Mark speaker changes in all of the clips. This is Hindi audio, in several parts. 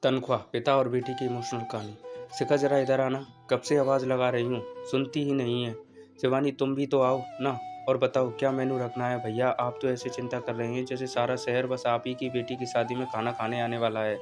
Speaker 1: तनख्वाह, पिता और बेटी की इमोशनल कहानी। शिखा जरा इधर आना, कब से आवाज़ लगा रही हूँ, सुनती ही नहीं है। शिवानी तुम भी तो आओ ना और बताओ क्या मेनू रखना है। भैया आप तो ऐसे चिंता कर रहे हैं जैसे सारा शहर बस आप ही की बेटी की शादी में खाना खाने आने वाला है।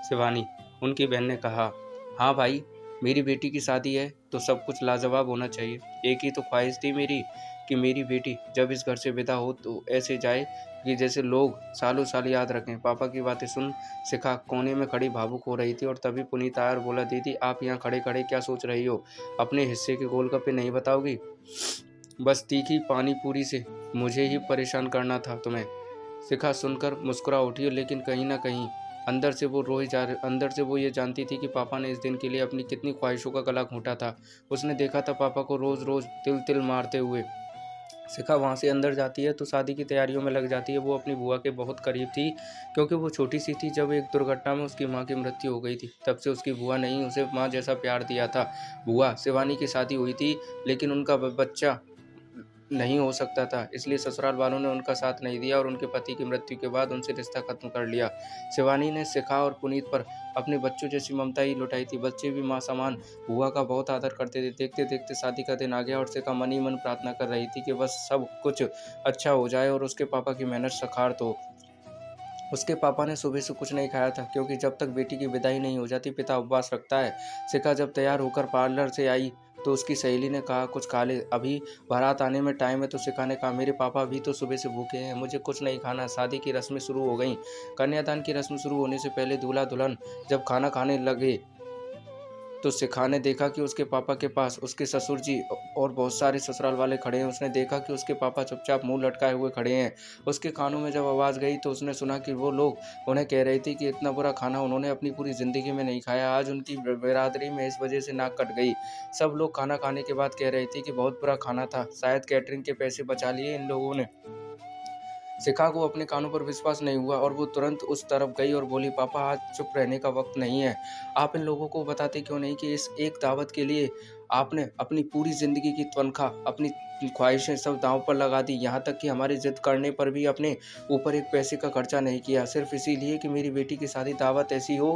Speaker 1: शिवानी, उनकी बहन ने कहा, हाँ भाई, मेरी बेटी की शादी है तो सब कुछ लाजवाब होना चाहिए। एक ही तो ख्वाहिश थी मेरी कि मेरी बेटी जब इस घर से विदा हो तो ऐसे जाए कि जैसे लोग सालों साल याद रखें। पापा की बातें सुन शिखा कोने में खड़ी भावुक हो रही थी और तभी पुनीत आया और बोला, दीदी आप यहाँ खड़े खड़े क्या सोच रही हो, अपने हिस्से के गोलगप्पे नहीं बताओगी? बस तीखी पानी पूरी से मुझे ही परेशान करना था तुम्हें। शिखा सुनकर मुस्कुरा उठी, लेकिन कहीं ना कहीं अंदर से वो ये जानती थी कि पापा ने इस दिन के लिए अपनी कितनी ख्वाहिशों का गला घोंटा था। उसने देखा था पापा को रोज रोज तिल तिल मारते हुए। शिखा वहाँ से अंदर जाती है तो शादी की तैयारियों में लग जाती है। वो अपनी बुआ के बहुत करीब थी क्योंकि वो छोटी सी थी जब एक दुर्घटना में उसकी माँ की मृत्यु हो गई थी। तब से उसकी बुआ ने उसे माँ जैसा प्यार दिया था। बुआ शिवानी की शादी हुई थी लेकिन उनका बच्चा नहीं हो सकता था, इसलिए ससुराल वालों ने उनका साथ नहीं दिया और उनके पति की मृत्यु के बाद उनसे रिश्ता खत्म कर लिया। शिवानी ने शिखा और पुनीत पर अपने बच्चों जैसी ममता ही लुटाई थी। बच्चे भी माँ समान बुआ का बहुत आदर करते थे। देखते देखते शादी का दिन आ गया और शिखा मन ही मन प्रार्थना कर रही थी कि बस सब कुछ अच्छा हो जाए और उसके पापा की मेहनत सार्थक हो। उसके पापा ने सुबह से कुछ नहीं खाया था क्योंकि जब तक बेटी की विदाई नहीं हो जाती पिता उपवास रखता है। शिखा जब तैयार होकर पार्लर से आई तो उसकी सहेली ने कहा, कुछ खा ले, अभी बारात आने में टाइम है। तो शिखा ने कहा, मेरे पापा अभी तो सुबह से भूखे हैं, मुझे कुछ नहीं खाना। शादी की रस्में शुरू हो गईं। कन्यादान की रस्म शुरू होने से पहले दूल्हा दुल्हन जब खाना खाने लगे तो शिखा ने देखा कि उसके पापा के पास उसके ससुर जी और बहुत सारे ससुराल वाले खड़े हैं। उसने देखा कि उसके पापा चुपचाप मुंह लटकाए हुए खड़े हैं। उसके कानों में जब आवाज़ गई तो उसने सुना कि वो लोग उन्हें कह रहे थे कि इतना बुरा खाना उन्होंने अपनी पूरी ज़िंदगी में नहीं खाया। आज उनकी बिरादरी में इस वजह से नाक कट गई। सब लोग खाना खाने के बाद कह रहे थे कि बहुत बुरा खाना था, शायद कैटरिंग के पैसे बचा लिए इन लोगों ने। शिखा को अपने कानों पर विश्वास नहीं हुआ और वो तुरंत उस तरफ गई और बोली, पापा आज चुप रहने का वक्त नहीं है। आप इन लोगों को बताते क्यों नहीं कि इस एक दावत के लिए आपने अपनी पूरी ज़िंदगी की तनख्वाह, अपनी ख्वाहिशें सब दांव पर लगा दी, यहाँ तक कि हमारी ज़िद करने पर भी अपने ऊपर एक पैसे का खर्चा नहीं किया, सिर्फ इसीलिए कि मेरी बेटी की शादी दावत ऐसी हो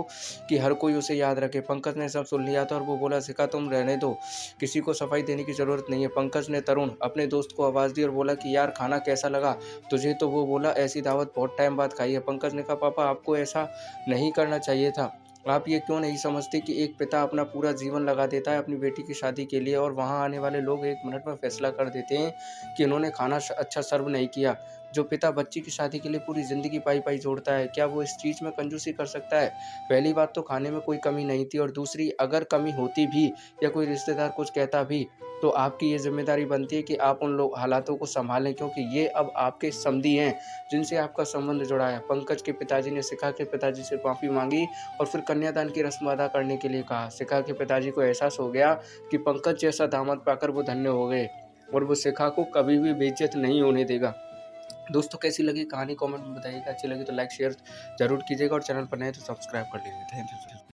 Speaker 1: कि हर कोई उसे याद रखे। पंकज ने सब सुन लिया था और वो बोला, शिखा तुम रहने दो, किसी को सफाई देने की ज़रूरत नहीं है। पंकज ने तरुण अपने दोस्त को आवाज़ दी और बोला कि यार खाना कैसा लगा तुझे? तो वो बोला, ऐसी दावत बहुत टाइम बाद खाई है। पंकज ने कहा, पापा आपको ऐसा नहीं करना चाहिए था। आप ये क्यों नहीं समझते कि एक पिता अपना पूरा जीवन लगा देता है अपनी बेटी की शादी के लिए और वहाँ आने वाले लोग एक मिनट में फैसला कर देते हैं कि इन्होंने खाना अच्छा सर्व नहीं किया। जो पिता बच्ची की शादी के लिए पूरी ज़िंदगी पाई पाई जोड़ता है, क्या वो इस चीज़ में कंजूसी कर सकता है? पहली बात तो खाने में कोई कमी नहीं थी और दूसरी, अगर कमी होती भी या कोई रिश्तेदार कुछ कहता भी तो आपकी ये जिम्मेदारी बनती है कि आप उन लोग हालातों को संभालें क्योंकि ये अब आपके समधी हैं जिनसे आपका संबंध जुड़ा है। पंकज के पिताजी ने शिखा के पिताजी से माफ़ी मांगी और फिर कन्यादान की रस्म अदा करने के लिए कहा। शिखा के पिताजी को एहसास हो गया कि पंकज जैसा दामाद पाकर वो धन्य हो गए और वो शिखा को कभी भी बेइज्जत नहीं होने देगा। दोस्तों कैसी लगी कहानी कमेंट में बताइएगा। अच्छी लगी तो लाइक शेयर जरूर कीजिएगा और चैनल पर नए तो सब्सक्राइब कर लीजिएगा। Thank you.